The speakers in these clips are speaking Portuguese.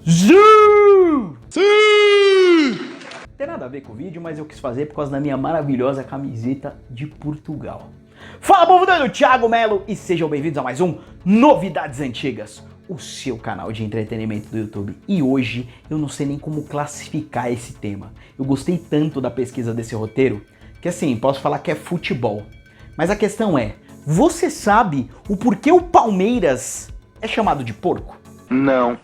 Sim! Sim! Não tem nada a ver com o vídeo, mas eu quis fazer por causa da minha maravilhosa camiseta de Portugal. Fala, povo doido, Thiago Melo, e sejam bem-vindos a mais um Novidades Antigas, o seu canal de entretenimento do YouTube. E hoje eu não sei nem como classificar esse tema. Eu gostei tanto da pesquisa desse roteiro que, assim, posso falar que é futebol. Mas a questão é, você sabe o porquê o Palmeiras é chamado de porco? Não.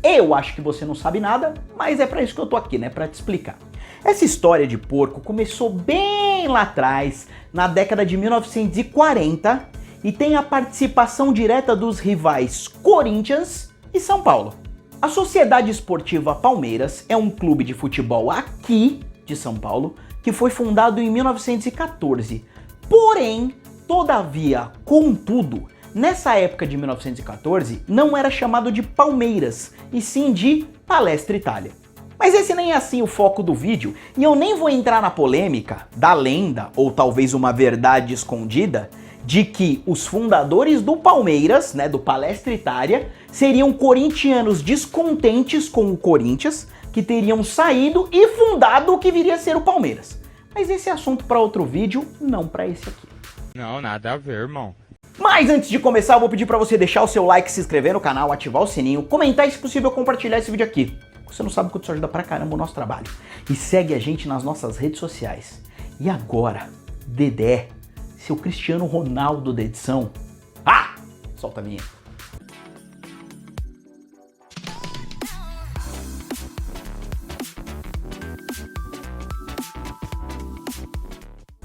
Eu acho que você não sabe nada, mas é pra isso que eu tô aqui, né? Pra te explicar. Essa história de porco começou bem lá atrás, na década de 1940, e tem a participação direta dos rivais Corinthians e São Paulo. A Sociedade Esportiva Palmeiras é um clube de futebol aqui de São Paulo, que foi fundado em 1914. Porém, todavia, contudo, nessa época de 1914, não era chamado de Palmeiras, e sim de Palestra Itália. Mas esse nem é assim o foco do vídeo, e eu nem vou entrar na polêmica da lenda, ou talvez uma verdade escondida, de que os fundadores do Palmeiras, né, do Palestra Itália, seriam corintianos descontentes com o Corinthians, que teriam saído e fundado o que viria a ser o Palmeiras. Mas esse é assunto para outro vídeo, não para esse aqui. Não, nada a ver, irmão. Mas antes de começar, eu vou pedir para você deixar o seu like, se inscrever no canal, ativar o sininho, comentar e, se possível, compartilhar esse vídeo aqui. Você não sabe quanto isso ajuda pra caramba o nosso trabalho. E segue a gente nas nossas redes sociais. E agora, Dedé, seu Cristiano Ronaldo da edição. Ah! Solta a vinheta.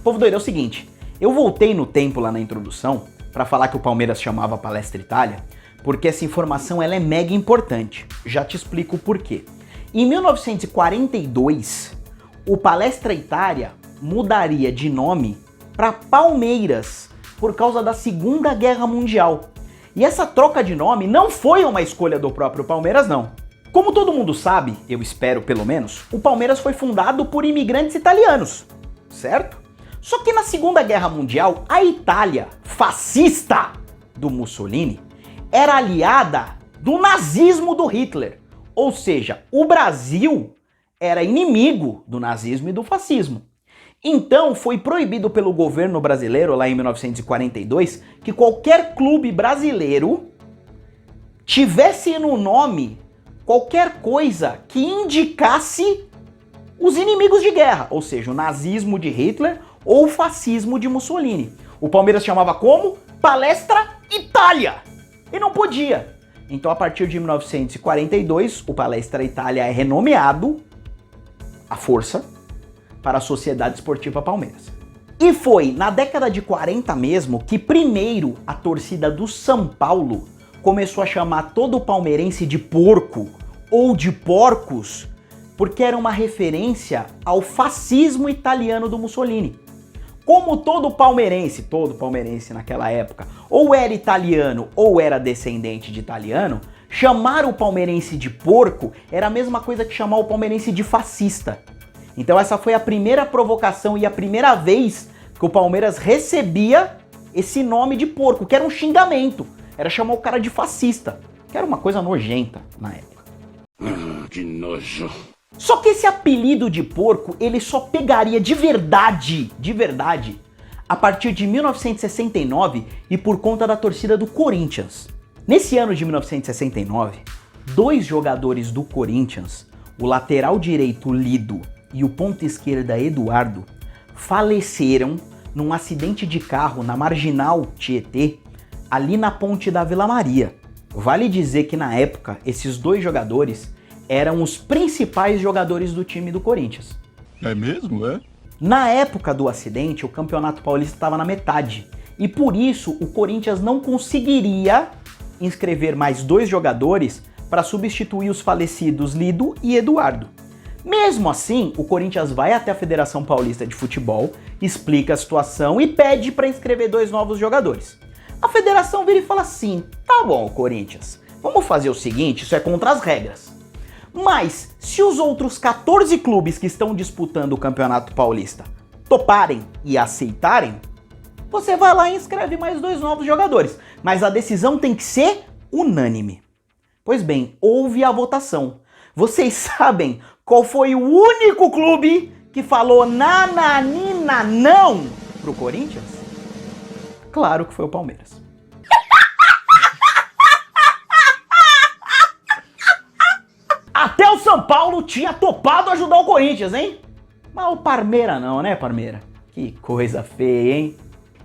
Povo doido, é o seguinte. Eu voltei no tempo lá na introdução pra falar que o Palmeiras chamava Palestra Itália, porque essa informação ela é mega importante. Já te explico o porquê. Em 1942, o Palestra Itália mudaria de nome para Palmeiras por causa da Segunda Guerra Mundial. E essa troca de nome não foi uma escolha do próprio Palmeiras, não. Como todo mundo sabe, eu espero pelo menos, o Palmeiras foi fundado por imigrantes italianos, certo? Só que na Segunda Guerra Mundial, a Itália, fascista do Mussolini, era aliada do nazismo do Hitler. Ou seja, o Brasil era inimigo do nazismo e do fascismo. Então foi proibido pelo governo brasileiro, lá em 1942, que qualquer clube brasileiro tivesse no nome qualquer coisa que indicasse os inimigos de guerra, ou seja, o nazismo de Hitler ou o fascismo de Mussolini. O Palmeiras chamava como? Palestra Itália! E não podia. Então, a partir de 1942, o Palestra Itália é renomeado à força para a Sociedade Esportiva Palmeiras. E foi na década de 40 mesmo que primeiro a torcida do São Paulo começou a chamar todo o palmeirense de porco ou de porcos, porque era uma referência ao fascismo italiano do Mussolini. Como todo palmeirense naquela época, ou era italiano ou era descendente de italiano, chamar o palmeirense de porco era a mesma coisa que chamar o palmeirense de fascista. Então essa foi a primeira provocação e a primeira vez que o Palmeiras recebia esse nome de porco, que era um xingamento. Era chamar o cara de fascista, que era uma coisa nojenta na época. Que nojo. Só que esse apelido de porco, ele só pegaria de verdade, a partir de 1969 e por conta da torcida do Corinthians. Nesse ano de 1969, dois jogadores do Corinthians, o lateral direito Lido e o ponta esquerda Eduardo, faleceram num acidente de carro na Marginal Tietê, ali na ponte da Vila Maria. Vale dizer que na época, esses dois jogadores eram os principais jogadores do time do Corinthians. É mesmo, é? Na época do acidente, o Campeonato Paulista estava na metade. E por isso, o Corinthians não conseguiria inscrever mais dois jogadores para substituir os falecidos Lido e Eduardo. Mesmo assim, o Corinthians vai até a Federação Paulista de Futebol, explica a situação e pede para inscrever dois novos jogadores. A federação vira e fala assim, tá bom, Corinthians, vamos fazer o seguinte, isso é contra as regras. Mas, se os outros 14 clubes que estão disputando o Campeonato Paulista toparem e aceitarem, você vai lá e inscreve mais dois novos jogadores. Mas a decisão tem que ser unânime. Pois bem, houve a votação. Vocês sabem qual foi o único clube que falou nananina não pro Corinthians? Claro que foi o Palmeiras. Até o São Paulo tinha topado ajudar o Corinthians, hein? Mas o Parmeira não, né, Parmeira? Que coisa feia, hein?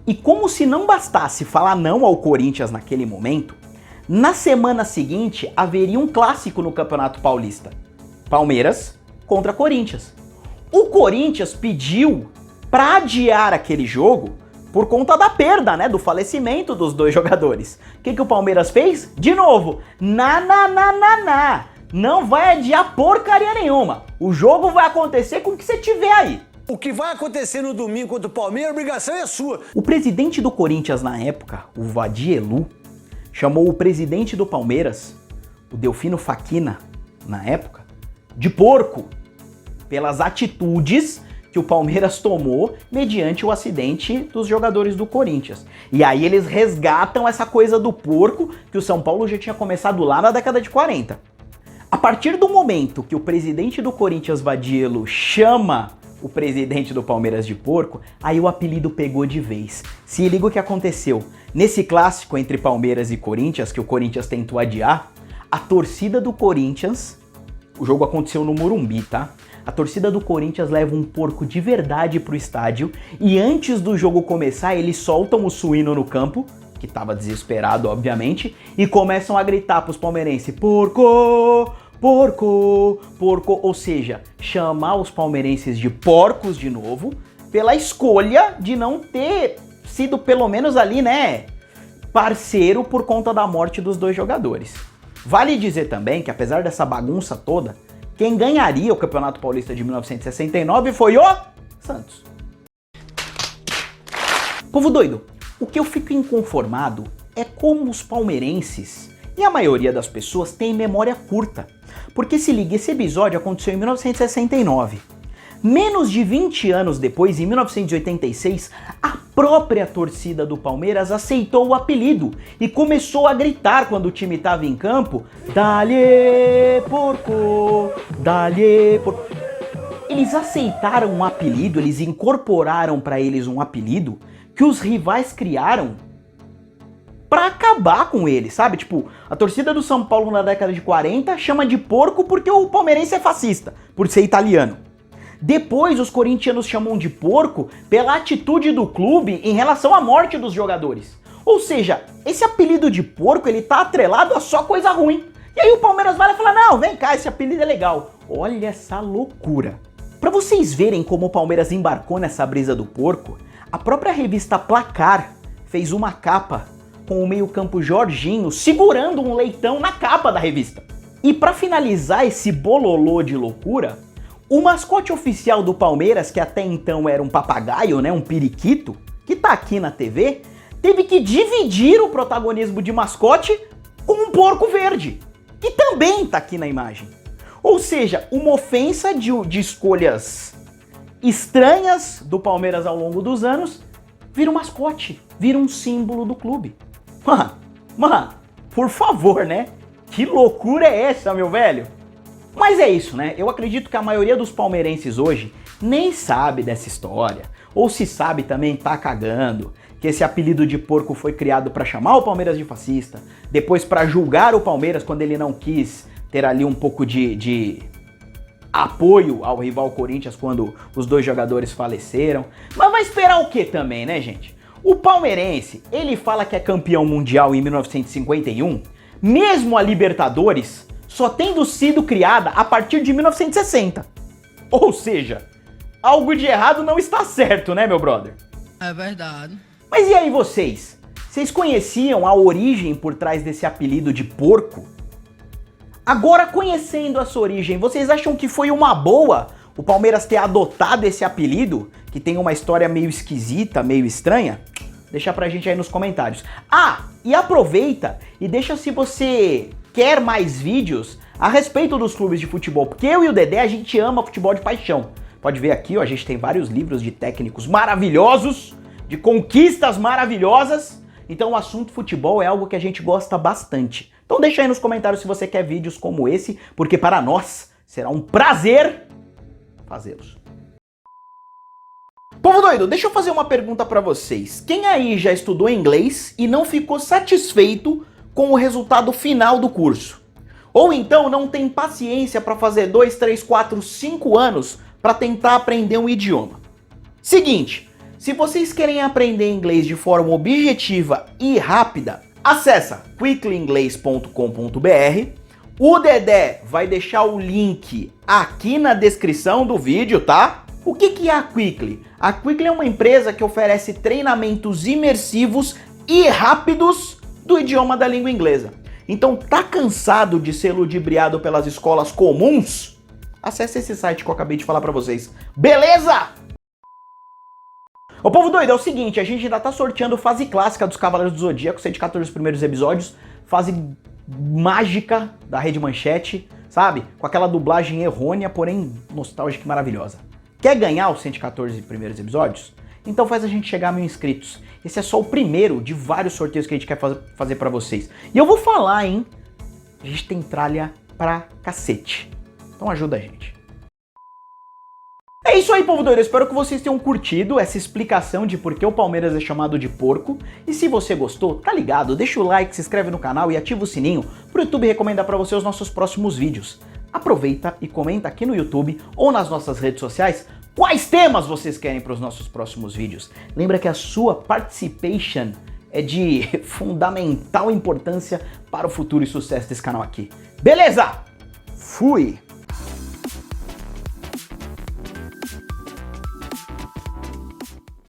E como se não bastasse falar não ao Corinthians naquele momento, na semana seguinte haveria um clássico no Campeonato Paulista. Palmeiras contra Corinthians. O Corinthians pediu para adiar aquele jogo por conta da perda, né, do falecimento dos dois jogadores. O que o Palmeiras fez? De novo, não vai adiar porcaria nenhuma. O jogo vai acontecer com o que você tiver aí. O que vai acontecer no domingo contra o Palmeiras, a obrigação é sua. O presidente do Corinthians na época, o Vadielu, chamou o presidente do Palmeiras, o Delfino Facchina, na época, de porco, pelas atitudes que o Palmeiras tomou mediante o acidente dos jogadores do Corinthians. E aí eles resgatam essa coisa do porco que o São Paulo já tinha começado lá na década de 40. A partir do momento que o presidente do Corinthians, Vadielu, chama o presidente do Palmeiras de porco, aí o apelido pegou de vez. Se liga o que aconteceu. Nesse clássico entre Palmeiras e Corinthians, que o Corinthians tentou adiar, a torcida do Corinthians, o jogo aconteceu no Morumbi, tá? A torcida do Corinthians leva um porco de verdade pro estádio e antes do jogo começar, eles soltam o suíno no campo, que tava desesperado, obviamente, e começam a gritar pros palmeirenses: porco! Porco, porco, ou seja, chamar os palmeirenses de porcos de novo, pela escolha de não ter sido pelo menos ali, né, parceiro por conta da morte dos dois jogadores. Vale dizer também que apesar dessa bagunça toda, quem ganharia o Campeonato Paulista de 1969 foi o Santos. Povo doido, o que eu fico inconformado é como os palmeirenses e a maioria das pessoas tem memória curta. Porque se liga, esse episódio aconteceu em 1969. Menos de 20 anos depois, em 1986, a própria torcida do Palmeiras aceitou o apelido e começou a gritar quando o time estava em campo: Dale porco, dale porco. Eles aceitaram um apelido, eles incorporaram para eles um apelido que os rivais criaram pra acabar com ele, sabe? Tipo, a torcida do São Paulo na década de 40 chama de porco porque o palmeirense é fascista, por ser italiano. Depois, os corintianos chamam de porco pela atitude do clube em relação à morte dos jogadores. Ou seja, esse apelido de porco, ele tá atrelado a só coisa ruim. E aí o Palmeiras vai lá e fala: não, vem cá, esse apelido é legal. Olha essa loucura. Pra vocês verem como o Palmeiras embarcou nessa brisa do porco, a própria revista Placar fez uma capa com o meio-campo Jorginho segurando um leitão na capa da revista. E para finalizar esse bololô de loucura, o mascote oficial do Palmeiras, que até então era um papagaio, né, um periquito, que tá aqui na TV, teve que dividir o protagonismo de mascote com um porco verde, que também tá aqui na imagem. Ou seja, uma ofensa de escolhas estranhas do Palmeiras ao longo dos anos vira um mascote, vira um símbolo do clube. Mano, por favor, né? Que loucura é essa, meu velho? Mas é isso, né? Eu acredito que a maioria dos palmeirenses hoje nem sabe dessa história. Ou se sabe também tá cagando. Que esse apelido de porco foi criado para chamar o Palmeiras de fascista. Depois para julgar o Palmeiras quando ele não quis ter ali um pouco de apoio ao rival Corinthians quando os dois jogadores faleceram. Mas vai esperar o que também, né, gente? O palmeirense, ele fala que é campeão mundial em 1951, mesmo a Libertadores só tendo sido criada a partir de 1960. Ou seja, algo de errado não está certo, né, meu brother? É verdade. Mas e aí vocês? Vocês conheciam a origem por trás desse apelido de porco? Agora, conhecendo essa origem, vocês acham que foi uma boa o Palmeiras ter adotado esse apelido, que tem uma história meio esquisita, meio estranha? Deixa pra gente aí nos comentários. Ah, e aproveita e deixa se você quer mais vídeos a respeito dos clubes de futebol, porque eu e o Dedé, a gente ama futebol de paixão. Pode ver aqui, ó, a gente tem vários livros de técnicos maravilhosos, de conquistas maravilhosas, então o assunto futebol é algo que a gente gosta bastante. Então deixa aí nos comentários se você quer vídeos como esse, porque para nós será um prazer fazê-los. Povo doido, deixa eu fazer uma pergunta pra vocês. Quem aí já estudou inglês e não ficou satisfeito com o resultado final do curso? Ou então não tem paciência pra fazer 2, 3, 4, 5 anos pra tentar aprender um idioma? Seguinte, se vocês querem aprender inglês de forma objetiva e rápida, acessa quicklyinglês.com.br. O Dedé vai deixar o link aqui na descrição do vídeo, tá? O que é a Quickly? A Quickly é uma empresa que oferece treinamentos imersivos e rápidos do idioma da língua inglesa. Então, tá cansado de ser ludibriado pelas escolas comuns? Acesse esse site que eu acabei de falar pra vocês. Beleza? Ô povo doido, é o seguinte, a gente ainda tá sorteando fase clássica dos Cavaleiros do Zodíaco, 114 primeiros episódios, fase mágica da Rede Manchete, sabe? Com aquela dublagem errônea, porém nostálgica e maravilhosa. Quer ganhar os 114 primeiros episódios? Então faz a gente chegar a 1000 inscritos. Esse é só o primeiro de vários sorteios que a gente quer fazer pra vocês. E eu vou falar, hein? A gente tem tralha pra cacete. Então ajuda a gente. É isso aí, povo doido. Eu espero que vocês tenham curtido essa explicação de por que o Palmeiras é chamado de porco. E se você gostou, tá ligado? Deixa o like, se inscreve no canal e ativa o sininho pro YouTube recomendar pra você os nossos próximos vídeos. Aproveita e comenta aqui no YouTube ou nas nossas redes sociais quais temas vocês querem para os nossos próximos vídeos. Lembra que a sua participation é de fundamental importância para o futuro e sucesso desse canal aqui. Beleza? Fui!